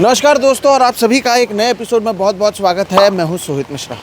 नमस्कार दोस्तों, और आप सभी का एक नए एपिसोड में बहुत बहुत स्वागत है। मैं हूं सोहित मिश्रा।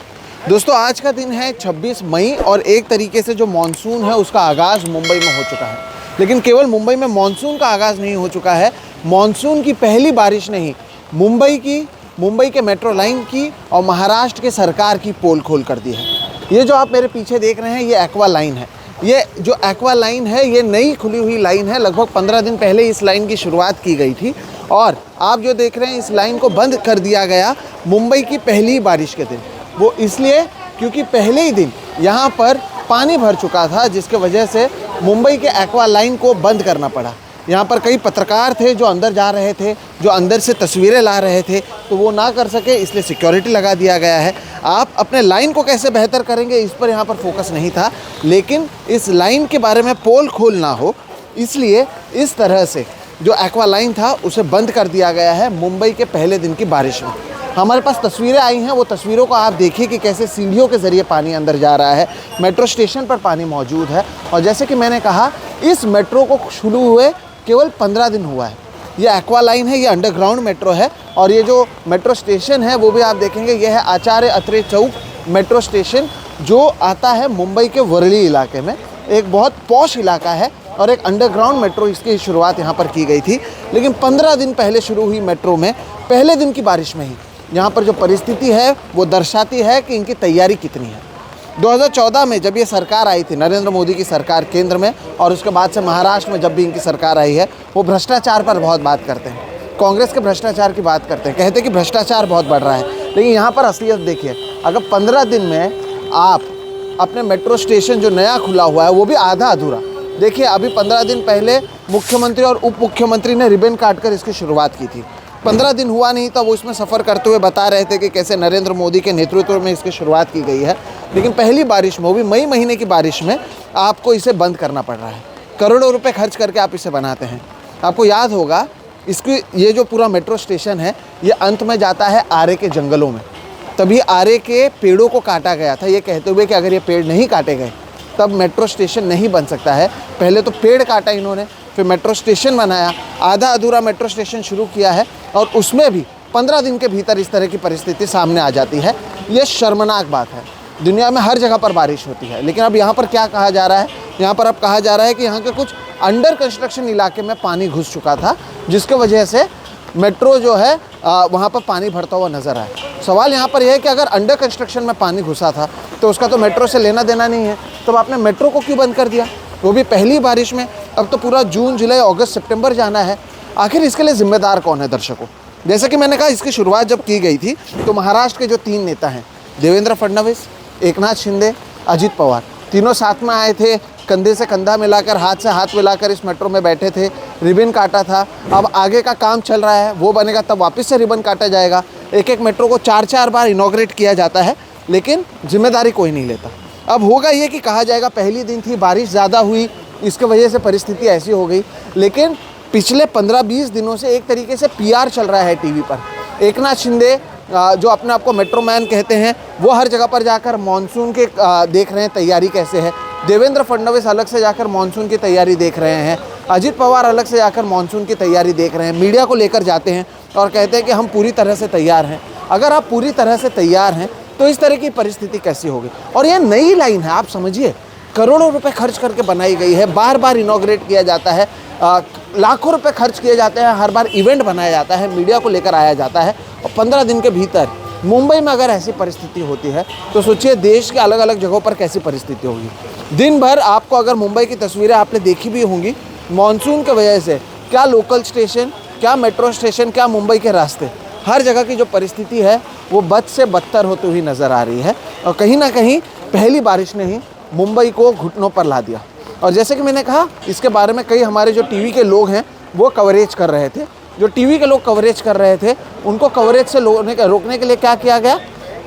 दोस्तों, आज का दिन है 26 मई और एक तरीके से जो मानसून है उसका आगाज़ मुंबई में हो चुका है। लेकिन केवल मुंबई में मानसून का आगाज़ नहीं हो चुका है, मानसून की पहली बारिश ने ही मुंबई के मेट्रो लाइन की और महाराष्ट्र के सरकार की पोल खोल कर दी है। ये जो आप मेरे पीछे देख रहे हैं, ये एक्वा लाइन है। ये जो एक्वा लाइन है, ये नई खुली हुई लाइन है। लगभग 15 दिन पहले इस लाइन की शुरुआत की गई थी और आप जो देख रहे हैं, इस लाइन को बंद कर दिया गया मुंबई की पहली बारिश के दिन। वो इसलिए क्योंकि पहले ही दिन यहाँ पर पानी भर चुका था, जिसके वजह से मुंबई के एक्वा लाइन को बंद करना पड़ा। यहाँ पर कई पत्रकार थे जो अंदर जा रहे थे, जो अंदर से तस्वीरें ला रहे थे, तो वो ना कर सके, इसलिए सिक्योरिटी लगा दिया गया है। आप अपने लाइन को कैसे बेहतर करेंगे, इस पर यहाँ पर फोकस नहीं था, लेकिन इस लाइन के बारे में पोल खोलना हो, इसलिए इस तरह से जो एक्वा लाइन था उसे बंद कर दिया गया है मुंबई के पहले दिन की बारिश में। हमारे पास तस्वीरें आई हैं, वो तस्वीरों को आप देखिए कि कैसे सीढ़ियों के ज़रिए पानी अंदर जा रहा है। मेट्रो स्टेशन पर पानी मौजूद है और जैसे कि मैंने कहा, इस मेट्रो को शुरू हुए केवल 15 दिन हुआ है। ये एक्वा लाइन है, ये अंडरग्राउंड मेट्रो है और ये जो मेट्रो स्टेशन है वो भी आप देखेंगे, ये है आचार्य अत्रे चौक मेट्रो स्टेशन, जो आता है मुंबई के वर्ली इलाके में। एक बहुत पॉश इलाका है और एक अंडरग्राउंड मेट्रो, इसकी शुरुआत यहाँ पर की गई थी। लेकिन 15 दिन पहले शुरू हुई मेट्रो में पहले दिन की बारिश में ही यहाँ पर जो परिस्थिति है वो दर्शाती है कि इनकी तैयारी कितनी है। 2014 में जब ये सरकार आई थी, नरेंद्र मोदी की सरकार केंद्र में, और उसके बाद से महाराष्ट्र में जब भी इनकी सरकार आई है, वो भ्रष्टाचार पर बहुत बात करते हैं। कांग्रेस के भ्रष्टाचार की बात करते हैं, कहते हैं कि भ्रष्टाचार बहुत बढ़ रहा है। लेकिन यहाँ पर असलियत देखिए, अगर 15 दिन में आप अपने मेट्रो स्टेशन जो नया खुला हुआ है वो भी आधा अधूरा, देखिए अभी 15 दिन पहले मुख्यमंत्री और उप मुख्यमंत्री ने रिबन काटकर इसकी शुरुआत की थी। 15 दिन हुआ नहीं था, वो इसमें सफ़र करते हुए बता रहे थे कि कैसे नरेंद्र मोदी के नेतृत्व में इसकी शुरुआत की गई है। लेकिन पहली बारिश में, वो भी मई महीने की बारिश में, आपको इसे बंद करना पड़ रहा है। करोड़ों रुपए खर्च करके आप इसे बनाते हैं। आपको याद होगा, इसकी ये जो पूरा मेट्रो स्टेशन है, ये अंत में जाता है आरे के जंगलों में। तभी आरे के पेड़ों को काटा गया था, ये कहते हुए कि अगर ये पेड़ नहीं काटे गए तब मेट्रो स्टेशन नहीं बन सकता है। पहले तो पेड़ काटा इन्होंने, फिर मेट्रो स्टेशन बनाया, आधा अधूरा मेट्रो स्टेशन शुरू किया है और उसमें भी 15 दिन के भीतर इस तरह की परिस्थिति सामने आ जाती है। ये शर्मनाक बात है। दुनिया में हर जगह पर बारिश होती है, लेकिन अब यहाँ पर क्या कहा जा रहा है, यहाँ पर अब कहा जा रहा है कि यहाँ के कुछ अंडर कंस्ट्रक्शन इलाके में पानी घुस चुका था, जिसके वजह से मेट्रो जो है वहाँ पर पानी भरता हुआ नज़र आया। सवाल यहाँ पर यह है कि अगर अंडर कंस्ट्रक्शन में पानी घुसा था तो उसका तो मेट्रो से लेना देना नहीं है, तो आपने मेट्रो को क्यों बंद कर दिया, वो भी पहली बारिश में। अब तो पूरा जून, जुलाई, अगस्त, सितंबर जाना है। आखिर इसके लिए जिम्मेदार कौन है दर्शकों? जैसे कि मैंने कहा, इसकी शुरुआत जब की गई थी तो महाराष्ट्र के जो 3 नेता हैं, देवेंद्र फडणवीस, एकनाथ शिंदे, अजित पवार, तीनों साथ में आए थे, कंधे से कंधा मिलाकर, हाथ से हाथ मिलाकर इस मेट्रो में बैठे थे। रिबन काटा था। अब आगे का काम चल रहा है, वो बनेगा तब वापस से रिबन काटा जाएगा। एक एक मेट्रो को 4-4 बार इनॉग्रेट किया जाता है, लेकिन जिम्मेदारी कोई नहीं लेता। अब होगा ये कि कहा जाएगा पहली दिन थी, बारिश ज़्यादा हुई, इसके वजह से परिस्थिति ऐसी हो गई। लेकिन पिछले 15-20 दिनों से एक तरीके से PR चल रहा है टीवी पर। एकनाथ शिंदे, जो अपने आप को मेट्रो मैन कहते हैं, वो हर जगह पर जाकर मानसून के देख रहे हैं तैयारी कैसे है। देवेंद्र फडणवीस अलग से जाकर मानसून की तैयारी देख रहे हैं। अजित पवार अलग से जाकर मानसून की तैयारी देख रहे हैं। मीडिया को लेकर जाते हैं और कहते हैं कि हम पूरी तरह से तैयार हैं। अगर आप पूरी तरह से तैयार हैं तो इस तरह की परिस्थिति कैसी होगी? और ये नई लाइन है, आप समझिए, करोड़ों रुपए खर्च करके बनाई गई है, बार बार इनॉग्रेट किया जाता है, लाखों रुपए खर्च किए जाते हैं, हर बार इवेंट बनाया जाता है, मीडिया को लेकर आया जाता है, और 15 दिन के भीतर मुंबई में अगर ऐसी परिस्थिति होती है तो सोचिए देश के अलग अलग जगहों पर कैसी परिस्थिति होगी। दिन भर आपको, अगर मुंबई की तस्वीरें आपने देखी भी होंगी, मानसून की वजह से क्या लोकल स्टेशन, क्या मेट्रो स्टेशन, क्या मुंबई के रास्ते, हर जगह की जो परिस्थिति है वो बद से बदतर होती हुई नज़र आ रही है। और कहीं ना कहीं पहली बारिश ने ही मुंबई को घुटनों पर ला दिया। और जैसे कि मैंने कहा, इसके बारे में कई हमारे जो टीवी के लोग हैं वो कवरेज कर रहे थे। जो टीवी के लोग कवरेज कर रहे थे, उनको कवरेज से रोकने के लिए क्या किया गया?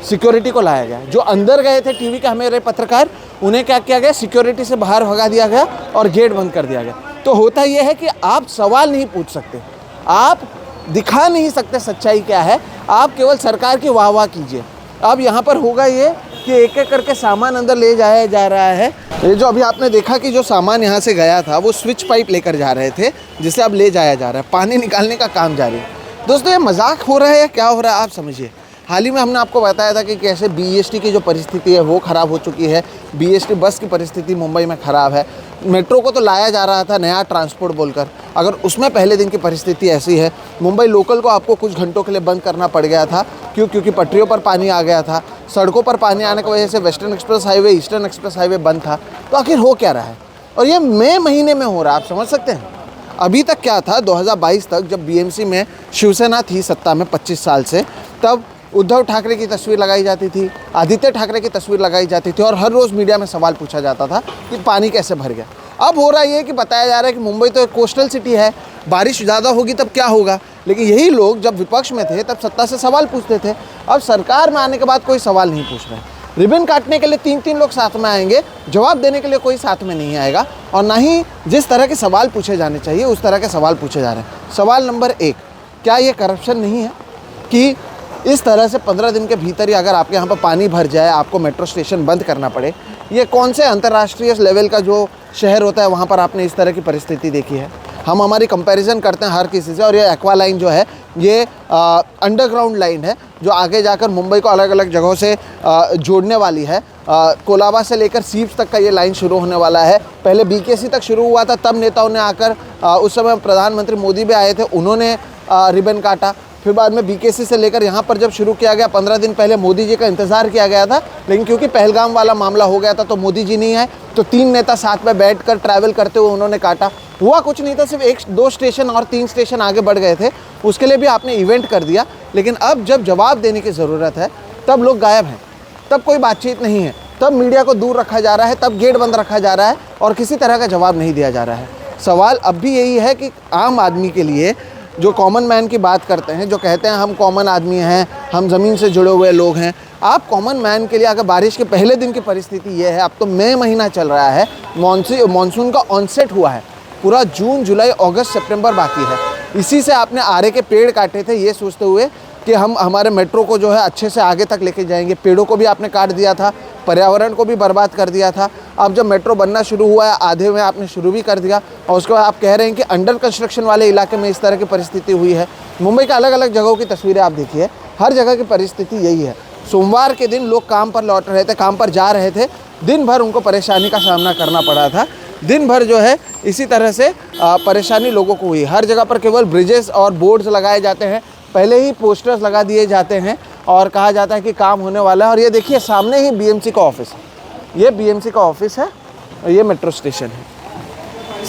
सिक्योरिटी को लाया गया। जो अंदर गए थे टीवी के हमारे पत्रकार, उन्हें क्या किया गया? सिक्योरिटी से बाहर भगा दिया गया और गेट बंद कर दिया गया। तो होता यह है कि आप सवाल नहीं पूछ सकते, आप दिखा नहीं सकते सच्चाई क्या है, आप केवल सरकार की वाह कीजिए। अब यहाँ पर होगा ये कि एक एक करके सामान अंदर ले जाया जा रहा है। ये जो अभी आपने देखा कि जो सामान यहाँ से गया था वो स्विच पाइप लेकर जा रहे थे, जिसे अब ले जाया जा रहा है। पानी निकालने का काम जारी है। दोस्तों ये मजाक हो रहा है या क्या हो रहा है आप समझिए। हाल ही में हमने आपको बताया था कि कैसे BEST की जो परिस्थिति है वो ख़राब हो चुकी है। BEST बस की परिस्थिति मुंबई में ख़राब है। मेट्रो को तो लाया जा रहा था नया ट्रांसपोर्ट बोलकर, अगर उसमें पहले दिन की परिस्थिति ऐसी है। मुंबई लोकल को आपको कुछ घंटों के लिए बंद करना पड़ गया था। क्योंकि पटरियों पर पानी आ गया था, सड़कों पर पानी आने की वजह से western express highway, eastern express highway बंद था। तो आखिर हो क्या रहा है, और ये मई महीने में हो रहा है, आप समझ सकते हैं। अभी तक क्या था, 2022 तक जब BMC में शिवसेना थी सत्ता में 25 साल से, तब उद्धव ठाकरे की तस्वीर लगाई जाती थी, आदित्य ठाकरे की तस्वीर लगाई जाती थी, और हर रोज़ मीडिया में सवाल पूछा जाता था कि पानी कैसे भर गया। अब हो रहा ये कि बताया जा रहा है कि मुंबई तो एक कोस्टल सिटी है, बारिश ज़्यादा होगी तब क्या होगा। लेकिन यही लोग जब विपक्ष में थे तब सत्ता से सवाल पूछते थे। अब सरकार में आने के बाद कोई सवाल नहीं पूछ रहे। रिबन काटने के लिए 3-3 लोग साथ में आएंगे, जवाब देने के लिए कोई साथ में नहीं आएगा, और ना ही जिस तरह के सवाल पूछे जाने चाहिए उस तरह के सवाल पूछे जा रहे हैं। सवाल नंबर 1, क्या ये करप्शन नहीं है कि इस तरह से 15 दिन के भीतर ही अगर आपके यहाँ पर पानी भर जाए, आपको मेट्रो स्टेशन बंद करना पड़े? ये कौन से अंतर्राष्ट्रीय लेवल का जो शहर होता है वहाँ पर आपने इस तरह की परिस्थिति देखी है? हम हमारी कंपैरिजन करते हैं हर किसी से, और ये एक्वा लाइन जो है ये अंडरग्राउंड लाइन है जो आगे जाकर मुंबई को अलग अलग जगहों से जोड़ने वाली है। कोलाबा से लेकर सीप्स तक का ये लाइन शुरू होने वाला है। पहले BKC तक शुरू हुआ था, तब नेताओं ने आकर उस समय प्रधानमंत्री मोदी भी आए थे, उन्होंने रिबन काटा। फिर बाद में BKC से लेकर यहाँ पर जब शुरू किया गया, 15 दिन पहले मोदी जी का इंतज़ार किया गया था, लेकिन क्योंकि पहलगाम वाला मामला हो गया था तो मोदी जी नहीं आए, तो 3 नेता साथ में बैठकर ट्रैवल करते हुए उन्होंने काटा। हुआ कुछ नहीं था, सिर्फ 1-2 स्टेशन और 3 स्टेशन आगे बढ़ गए थे, उसके लिए भी आपने इवेंट कर दिया। लेकिन अब जब जवाब देने की ज़रूरत है तब लोग गायब हैं, तब कोई बातचीत नहीं है, तब मीडिया को दूर रखा जा रहा है, तब गेट बंद रखा जा रहा है और किसी तरह का जवाब नहीं दिया जा रहा है। सवाल अब भी यही है कि आम आदमी के लिए, जो कॉमन मैन की बात करते हैं, जो कहते हैं हम कॉमन आदमी हैं, हम ज़मीन से जुड़े हुए लोग हैं, आप कॉमन मैन के लिए अगर बारिश के पहले दिन की परिस्थिति ये है, अब तो मई महीना चल रहा है, मानसून का ऑनसेट हुआ है, पूरा जून, जुलाई, अगस्त, सितंबर बाकी है। इसी से आपने आरे के पेड़ काटे थे ये सोचते हुए कि हम हमारे मेट्रो को जो है अच्छे से आगे तक लेके जाएंगे। पेड़ों को भी आपने काट दिया था, पर्यावरण को भी बर्बाद कर दिया था। अब जब मेट्रो बनना शुरू हुआ है, आधे में आपने शुरू भी कर दिया, और उसके बाद आप कह रहे हैं कि अंडर कंस्ट्रक्शन वाले इलाके में इस तरह की परिस्थिति हुई है। मुंबई के अलग अलग जगहों की तस्वीरें आप देखिए, हर जगह की परिस्थिति यही है। सोमवार के दिन लोग काम पर लौट रहे थे, काम पर जा रहे थे, दिन भर उनको परेशानी का सामना करना पड़ा था। दिन भर जो है इसी तरह से परेशानी लोगों को हुई। हर जगह पर केवल ब्रिजेस और बोर्ड्स लगाए जाते हैं, पहले ही पोस्टर्स लगा दिए जाते हैं और कहा जाता है कि काम होने वाला है। और ये देखिए सामने ही BMC का ऑफिस है, ये BMC का ऑफिस है और ये मेट्रो स्टेशन है।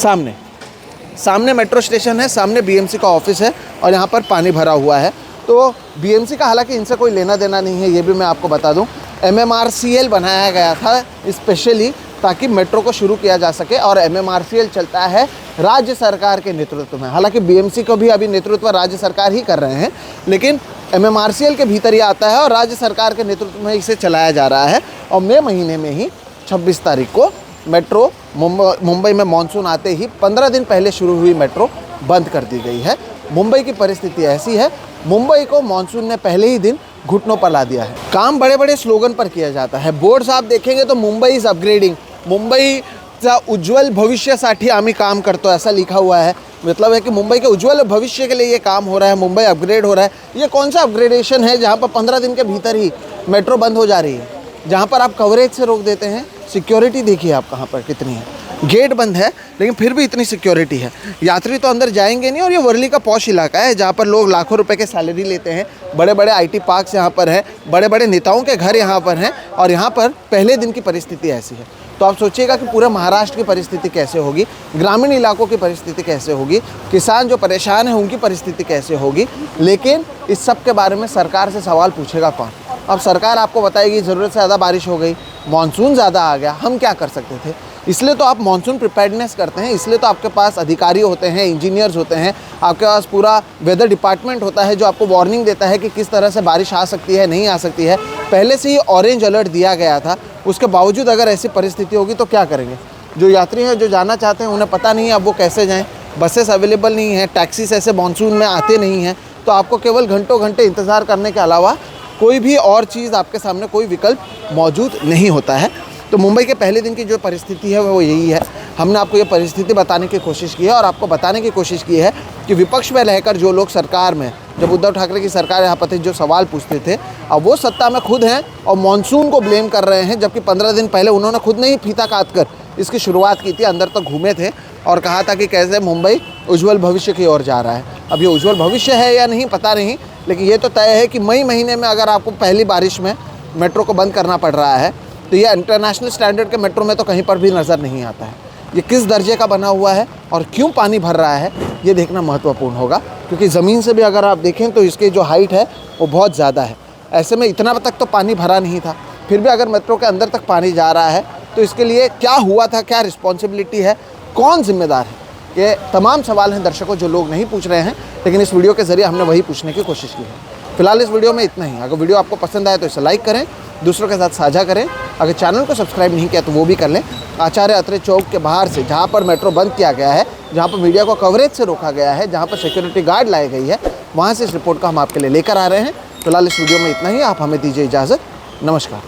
सामने मेट्रो स्टेशन है, सामने BMC का ऑफिस है और यहाँ पर पानी भरा हुआ है। तो BMC का हालांकि इनसे कोई लेना देना नहीं है, ये भी मैं आपको बता दूँ। MMRCL बनाया गया था स्पेशली ताकि मेट्रो को शुरू किया जा सके, और MMRCL चलता है राज्य सरकार के नेतृत्व में। हालांकि BMC को भी अभी नेतृत्व राज्य सरकार ही कर रहे हैं, लेकिन MMRCL के भीतर ही आता है और राज्य सरकार के नेतृत्व में इसे चलाया जा रहा है। और मई महीने में ही 26 तारीख को मेट्रो मुंबई में मानसून आते ही 15 दिन पहले शुरू हुई मेट्रो बंद कर दी गई है। मुंबई की परिस्थिति ऐसी है, मुंबई को मानसून ने पहले ही दिन घुटनों पर ला दिया है। काम बड़े बड़े स्लोगन पर किया जाता है। बोर्ड्स आप देखेंगे तो मुंबई इज अपग्रेडिंग, मुंबईचा उज्ज्वल भविष्यासाठी आम्ही काम करतो ऐसा लिखा हुआ है। मतलब है कि मुंबई के उज्ज्वल भविष्य के लिए ये काम हो रहा है, मुंबई अपग्रेड हो रहा है। ये कौन सा अपग्रेडेशन है जहाँ पर 15 दिन के भीतर ही मेट्रो बंद हो जा रही है, जहाँ पर आप कवरेज से रोक देते हैं। सिक्योरिटी देखिए आप कहाँ पर कितनी है, गेट बंद है लेकिन फिर भी इतनी सिक्योरिटी है। यात्री तो अंदर जाएंगे नहीं, और ये वर्ली का पॉश इलाका है जहाँ पर लोग लाखों रुपए के सैलरी लेते हैं। बड़े बड़े IT पार्क्स यहाँ पर हैं, बड़े बड़े नेताओं के घर यहाँ पर हैं, और यहाँ पर पहले दिन की परिस्थिति ऐसी है। तो आप सोचिएगा कि पूरे महाराष्ट्र की परिस्थिति कैसे होगी, ग्रामीण इलाकों की परिस्थिति कैसे होगी, किसान जो परेशान है उनकी परिस्थिति कैसे होगी। लेकिन इस सब के बारे में सरकार से सवाल पूछेगा कौन? अब सरकार आपको बताएगी ज़रूरत से ज़्यादा बारिश हो गई, मानसून ज़्यादा आ गया, हम क्या कर सकते थे। इसलिए तो आप मानसून प्रिपेयर्डनेस करते हैं, इसलिए तो आपके पास अधिकारी होते हैं, इंजीनियर्स होते हैं, आपके पास पूरा वेदर डिपार्टमेंट होता है जो आपको वार्निंग देता है कि किस तरह से बारिश आ सकती है, नहीं आ सकती है। पहले से ही ऑरेंज अलर्ट दिया गया था, उसके बावजूद अगर ऐसी परिस्थिति होगी तो क्या करेंगे? जो यात्री हैं, जो जाना चाहते हैं, उन्हें पता नहीं है अब वो कैसे जाएँ। बसेस अवेलेबल नहीं है, टैक्सीज ऐसे मानसून में आते नहीं हैं, तो आपको केवल घंटों घंटे इंतज़ार करने के अलावा कोई भी और चीज़ आपके सामने, कोई विकल्प मौजूद नहीं होता है। तो मुंबई के पहले दिन की जो परिस्थिति है वो यही है। हमने आपको ये परिस्थिति बताने की कोशिश की है और आपको बताने की कोशिश की है कि विपक्ष में रहकर जो लोग सरकार में जब उद्धव ठाकरे की सरकार यहाँ पर थी जो सवाल पूछते थे, अब वो सत्ता में खुद हैं और मानसून को ब्लेम कर रहे हैं, जबकि 15 दिन पहले उन्होंने खुद ने ही फीता काट कर इसकी शुरुआत की थी, अंदर तक घूमे थे और कहा था कि कैसे मुंबई उज्जवल भविष्य की ओर जा रहा है। अब ये उज्जवल भविष्य है या नहीं पता नहीं, लेकिन ये तो तय है कि मई महीने में अगर आपको पहली बारिश में मेट्रो को बंद करना पड़ रहा है तो ये इंटरनेशनल स्टैंडर्ड के मेट्रो में तो कहीं पर भी नज़र नहीं आता है। ये किस दर्जे का बना हुआ है और क्यों पानी भर रहा है ये देखना महत्वपूर्ण होगा, क्योंकि ज़मीन से भी अगर आप देखें तो इसकी जो हाइट है वो बहुत ज़्यादा है। ऐसे में इतना तक तो पानी भरा नहीं था, फिर भी अगर मेट्रो के अंदर तक पानी जा रहा है तो इसके लिए क्या हुआ था, क्या रिस्पॉन्सिबिलिटी है, कौन जिम्मेदार है, ये तमाम सवाल हैं दर्शकों जो लोग नहीं पूछ रहे हैं, लेकिन इस वीडियो के ज़रिए हमने वही पूछने की कोशिश की है। फिलहाल इस वीडियो में इतना ही। अगर वीडियो आपको पसंद आए तो इसे लाइक करें, दूसरों के साथ साझा करें, अगर चैनल को सब्सक्राइब नहीं किया तो वो भी कर लें। आचार्य अत्रे चौक के बाहर से जहाँ पर मेट्रो बंद किया गया है, जहाँ पर मीडिया को कवरेज से रोका गया है, जहाँ पर सिक्योरिटी गार्ड लाई गई है, वहाँ से इस रिपोर्ट को हम आपके लिए लेकर आ रहे हैं। फिलहाल इस वीडियो में इतना ही। आप हमें दीजिए इजाज़त। नमस्कार।